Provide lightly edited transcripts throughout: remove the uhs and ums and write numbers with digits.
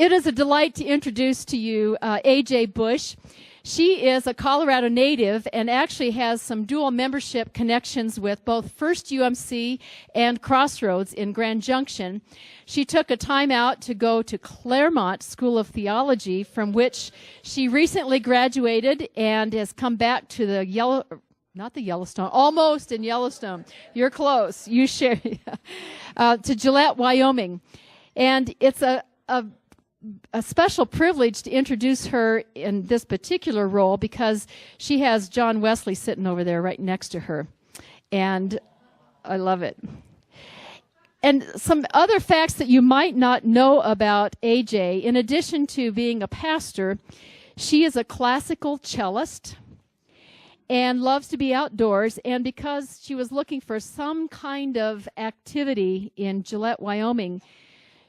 it is a delight to introduce to you A.J. Bush. She is a Colorado native and actually has some dual membership connections with both First UMC and Crossroads in Grand Junction. She took a time out to go to Claremont School of Theology, from which she recently graduated and has come back to the Yellowstone, almost in Yellowstone. You're close. You share to Gillette, Wyoming. And it's a special privilege to introduce her in this particular role because she has John Wesley sitting over there right next to her. And I love it. And some other facts that you might not know about AJ, in addition to being a pastor, she is a classical cellist and loves to be outdoors. And because she was looking for some kind of activity in Gillette, Wyoming,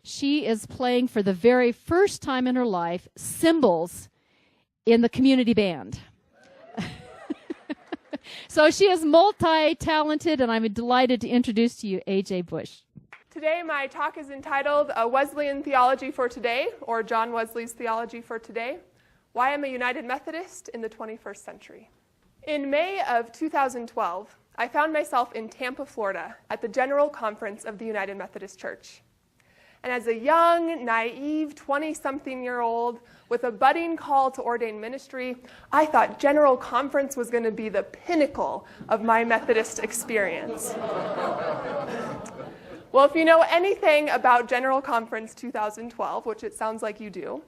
she is playing for the very first time in her life cymbals in the community band. So she is multi-talented, and I'm delighted to introduce to you A.J. Bush. Today my talk is entitled Wesleyan Theology for Today, or John Wesley's Theology for Today, Why I'm a United Methodist in the 21st Century. In May of 2012, I found myself in Tampa, Florida, at the General Conference of the United Methodist Church. And as a young, naive 20-something-year-old with a budding call to ordain ministry, I thought General Conference was going to be the pinnacle of my Methodist experience. Well, if you know anything about General Conference 2012, which it sounds like you do,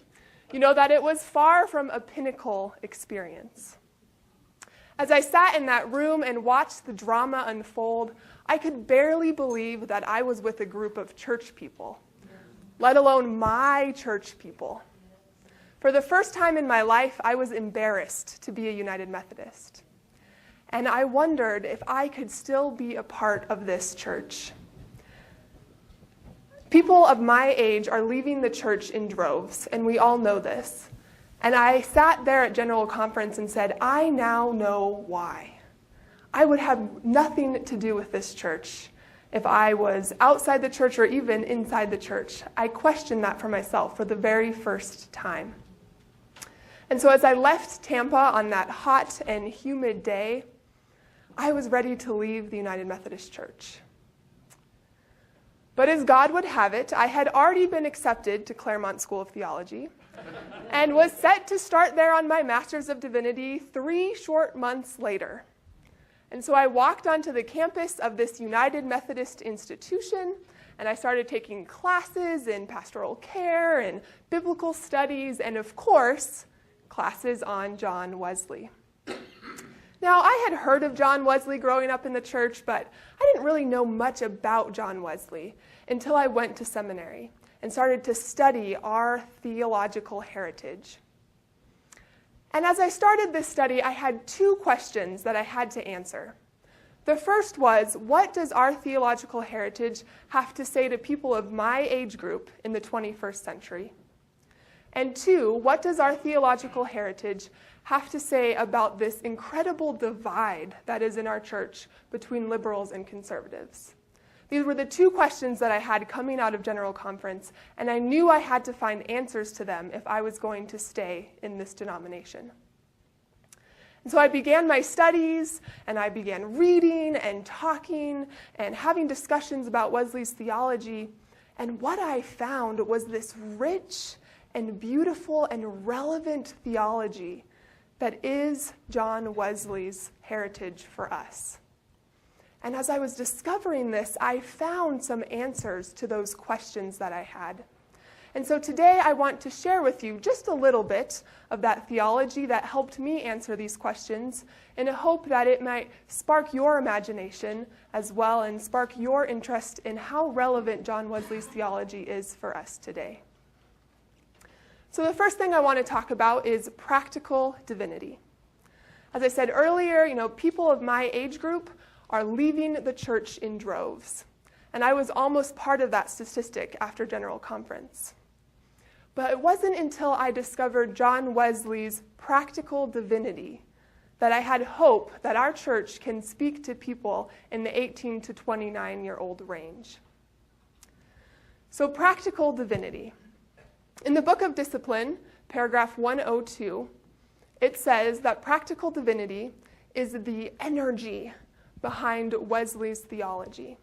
you know that it was far from a pinnacle experience. As I sat in that room and watched the drama unfold, I could barely believe that I was with a group of church people, let alone my church people. For the first time in my life, I was embarrassed to be a United Methodist. And I wondered if I could still be a part of this church. People of my age are leaving the church in droves, and we all know this. And I sat there at General Conference and said, I now know why. I would have nothing to do with this church if I was outside the church or even inside the church. I questioned that for myself for the very first time. And so as I left Tampa on that hot and humid day, I was ready to leave the United Methodist Church. But as God would have it, I had already been accepted to Claremont School of Theology and was set to start there on my Master's of Divinity 3 short months later. And so I walked onto the campus of this United Methodist institution, and I started taking classes in pastoral care and biblical studies, and of course, classes on John Wesley. Now, I had heard of John Wesley growing up in the church, but I didn't really know much about John Wesley until I went to seminary and started to study our theological heritage. And as I started this study, I had 2 questions that I had to answer. The first was, what does our theological heritage have to say to people of my age group in the 21st century? And 2, what does our theological heritage have to say about this incredible divide that is in our church between liberals and conservatives? These were the 2 questions that I had coming out of General Conference, and I knew I had to find answers to them if I was going to stay in this denomination. And so I began my studies, and I began reading and talking and having discussions about Wesley's theology, and what I found was this rich and beautiful and relevant theology that is John Wesley's heritage for us. And as I was discovering this, I found some answers to those questions that I had. And so today I want to share with you just a little bit of that theology that helped me answer these questions in a hope that it might spark your imagination as well and spark your interest in how relevant John Wesley's theology is for us today. So the first thing I want to talk about is practical divinity. As I said earlier, people of my age group are leaving the church in droves. And I was almost part of that statistic after General Conference. But it wasn't until I discovered John Wesley's practical divinity that I had hope that our church can speak to people in the 18 to 29-year-old range. So practical divinity. In the Book of Discipline, paragraph 102, it says that practical divinity is the energy behind Wesley's theology.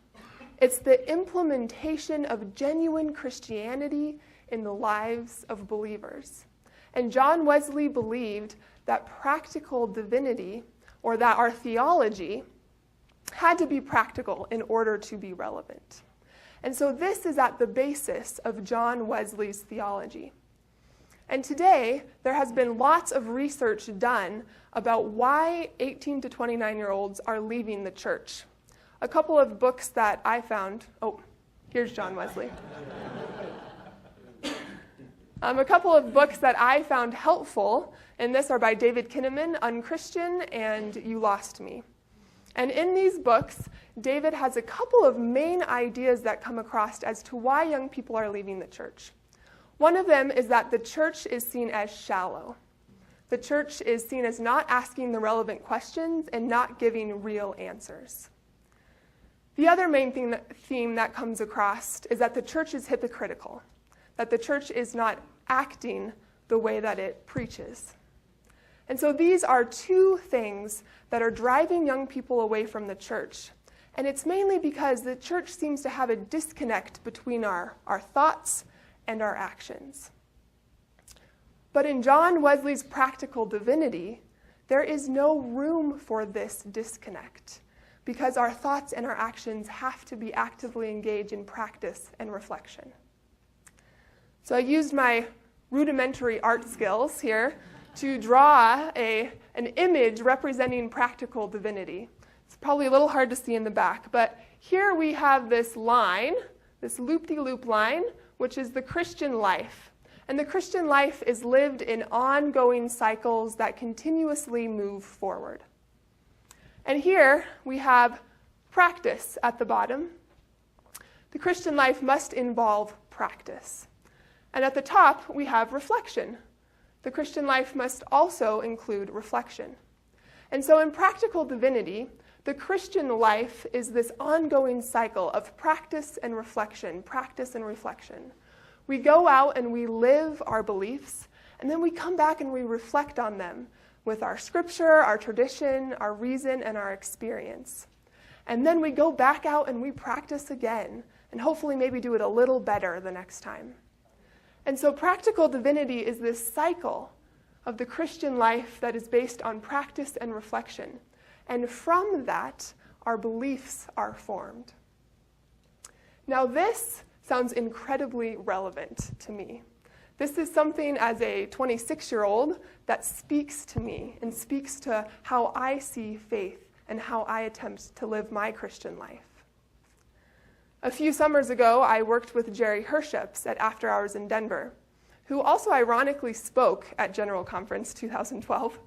It's the implementation of genuine Christianity in the lives of believers. And John Wesley believed that practical divinity, or that our theology, had to be practical in order to be relevant. And so this is at the basis of John Wesley's theology. And today, there has been lots of research done about why 18 to 29-year-olds are leaving the church. A couple of books that I found, here's John Wesley. A couple of books that I found helpful in this are by David Kinnaman, Unchristian, and You Lost Me. And in these books, David has a couple of main ideas that come across as to why young people are leaving the church. One of them is that the church is seen as shallow. The church is seen as not asking the relevant questions and not giving real answers. The other main theme that comes across is that the church is hypocritical, that the church is not acting the way that it preaches. And so these are two things that are driving young people away from the church. And it's mainly because the church seems to have a disconnect between our thoughts and our actions. But in John Wesley's practical divinity, there is no room for this disconnect because our thoughts and our actions have to be actively engaged in practice and reflection. So I used my rudimentary art skills here to draw an image representing practical divinity. It's probably a little hard to see in the back, but here we have this line, this loop-de-loop line, which is the Christian life. And the Christian life is lived in ongoing cycles that continuously move forward. And here we have practice at the bottom. The Christian life must involve practice. And at the top, we have reflection. The Christian life must also include reflection. And so in practical divinity, the Christian life is this ongoing cycle of practice and reflection, practice and reflection. We go out and we live our beliefs, and then we come back and we reflect on them with our scripture, our tradition, our reason, and our experience. And then we go back out and we practice again, and hopefully maybe do it a little better the next time. And so practical divinity is this cycle of the Christian life that is based on practice and reflection. And from that, our beliefs are formed. Now this sounds incredibly relevant to me. This is something as a 26-year-old that speaks to me and speaks to how I see faith and how I attempt to live my Christian life. A few summers ago, I worked with Jerry Herships at After Hours in Denver, who also ironically spoke at General Conference 2012.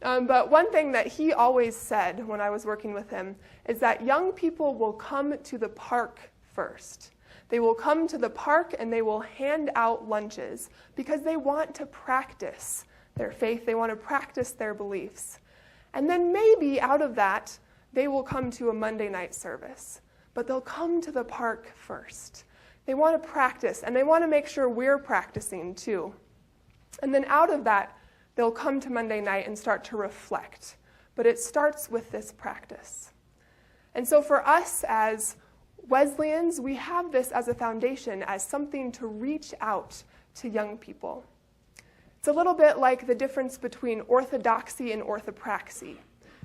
But one thing that he always said when I was working with him is that young people will come to the park first. They will come to the park and they will hand out lunches because they want to practice their faith. They want to practice their beliefs. And then maybe out of that, they will come to a Monday night service. But they'll come to the park first. They want to practice, and they want to make sure we're practicing too. And then out of that, they'll come to Monday night and start to reflect. But it starts with this practice. And so for us as Wesleyans, we have this as a foundation, as something to reach out to young people. It's a little bit like the difference between orthodoxy and orthopraxy,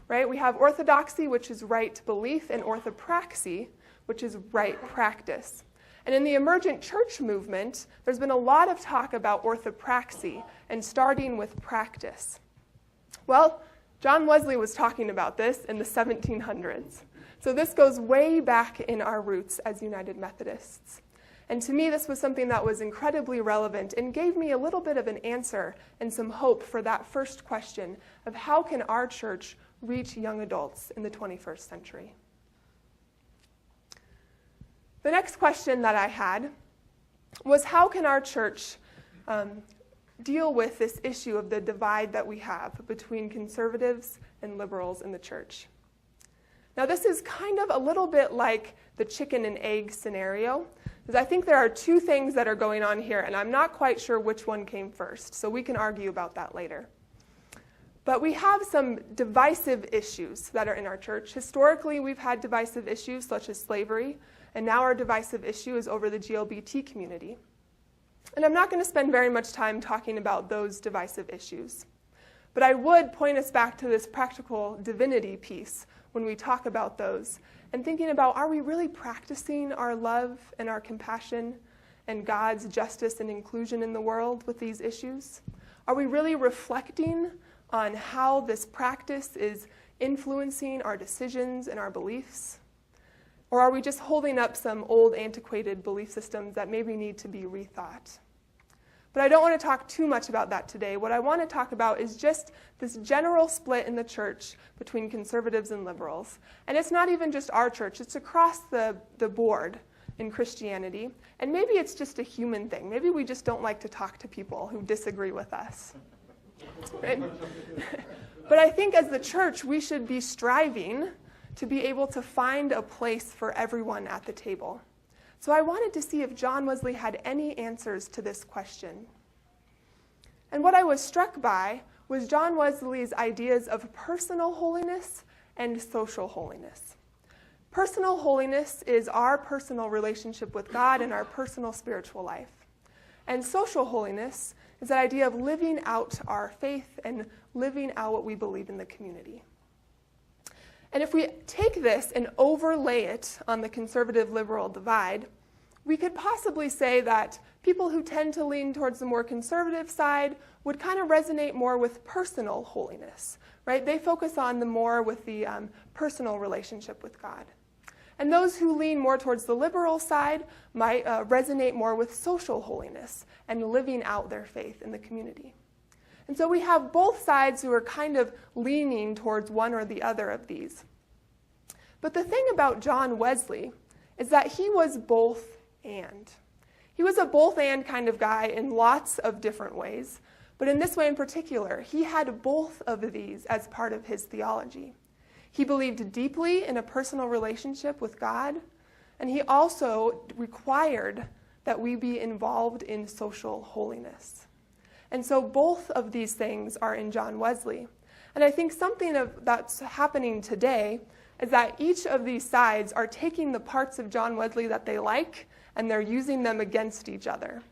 right? We have orthodoxy, which is right belief, and orthopraxy, which is right practice. And in the emergent church movement, there's been a lot of talk about orthopraxy and starting with practice. Well, John Wesley was talking about this in the 1700s. So this goes way back in our roots as United Methodists. And to me, this was something that was incredibly relevant and gave me a little bit of an answer and some hope for that first question of how can our church reach young adults in the 21st century. The next question that I had was how can our church deal with this issue of the divide that we have between conservatives and liberals in the church? Now this is kind of a little bit like the chicken and egg scenario. is I think there are two things that are going on here, and I'm not quite sure which one came first, so we can argue about that later. But we have some divisive issues that are in our church. Historically, we've had divisive issues such as slavery, and now our divisive issue is over the GLBT community. And I'm not going to spend very much time talking about those divisive issues. But I would point us back to this practical divinity piece when we talk about those, and thinking about, are we really practicing our love and our compassion and God's justice and inclusion in the world with these issues? Are we really reflecting on how this practice is influencing our decisions and our beliefs? Or are we just holding up some old, antiquated belief systems that maybe need to be rethought? But I don't want to talk too much about that today. What I want to talk about is just this general split in the church between conservatives and liberals. And it's not even just our church. It's across the board in Christianity. And maybe it's just a human thing. Maybe we just don't like to talk to people who disagree with us. Right? But I think as the church, we should be striving to be able to find a place for everyone at the table. So I wanted to see if John Wesley had any answers to this question. And what I was struck by was John Wesley's ideas of personal holiness and social holiness. Personal holiness is our personal relationship with God and our personal spiritual life. And social holiness is that idea of living out our faith and living out what we believe in the community. And if we take this and overlay it on the conservative-liberal divide, we could possibly say that people who tend to lean towards the more conservative side would kind of resonate more with personal holiness, right? They focus on the more with the personal relationship with God. And those who lean more towards the liberal side might resonate more with social holiness and living out their faith in the community. And so we have both sides who are kind of leaning towards one or the other of these. But the thing about John Wesley is that he was both and. He was a both and kind of guy in lots of different ways. But in this way in particular, he had both of these as part of his theology. He believed deeply in a personal relationship with God, and he also required that we be involved in social holiness. And so both of these things are in John Wesley. And I think something that's happening today is that each of these sides are taking the parts of John Wesley that they like, and they're using them against each other,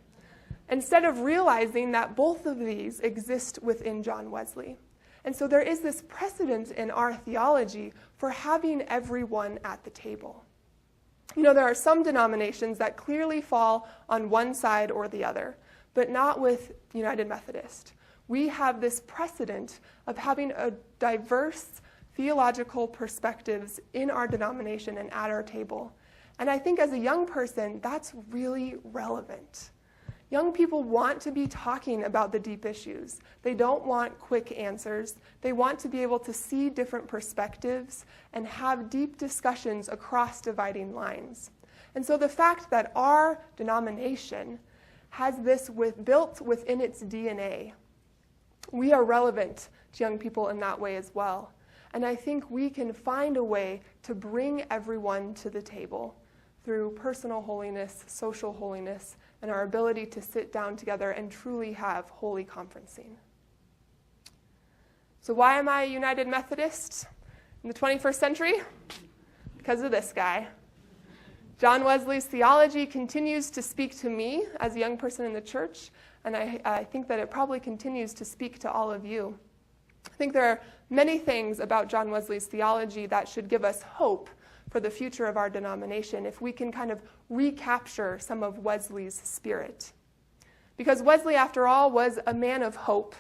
instead of realizing that both of these exist within John Wesley. And so there is this precedent in our theology for having everyone at the table. You know, there are some denominations that clearly fall on one side or the other, but not with United Methodist. We have this precedent of having a diverse theological perspectives in our denomination and at our table. And I think as a young person, that's really relevant. Young people want to be talking about the deep issues. They don't want quick answers. They want to be able to see different perspectives and have deep discussions across dividing lines. And so the fact that our denomination has this built within its DNA, we are relevant to young people in that way as well. And I think we can find a way to bring everyone to the table through personal holiness, social holiness, and our ability to sit down together and truly have holy conferencing. So why am I a United Methodist in the 21st century? Because of this guy. John Wesley's theology continues to speak to me as a young person in the church, and I think that it probably continues to speak to all of you. I think there are many things about John Wesley's theology that should give us hope for the future of our denomination if we can kind of recapture some of Wesley's spirit. Because Wesley, after all, was a man of hope.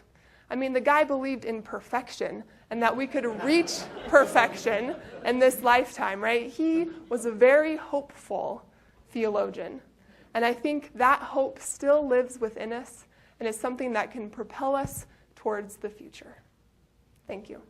I mean, the guy believed in perfection and that we could reach perfection in this lifetime, right? He was a very hopeful theologian. And I think that hope still lives within us and is something that can propel us towards the future. Thank you.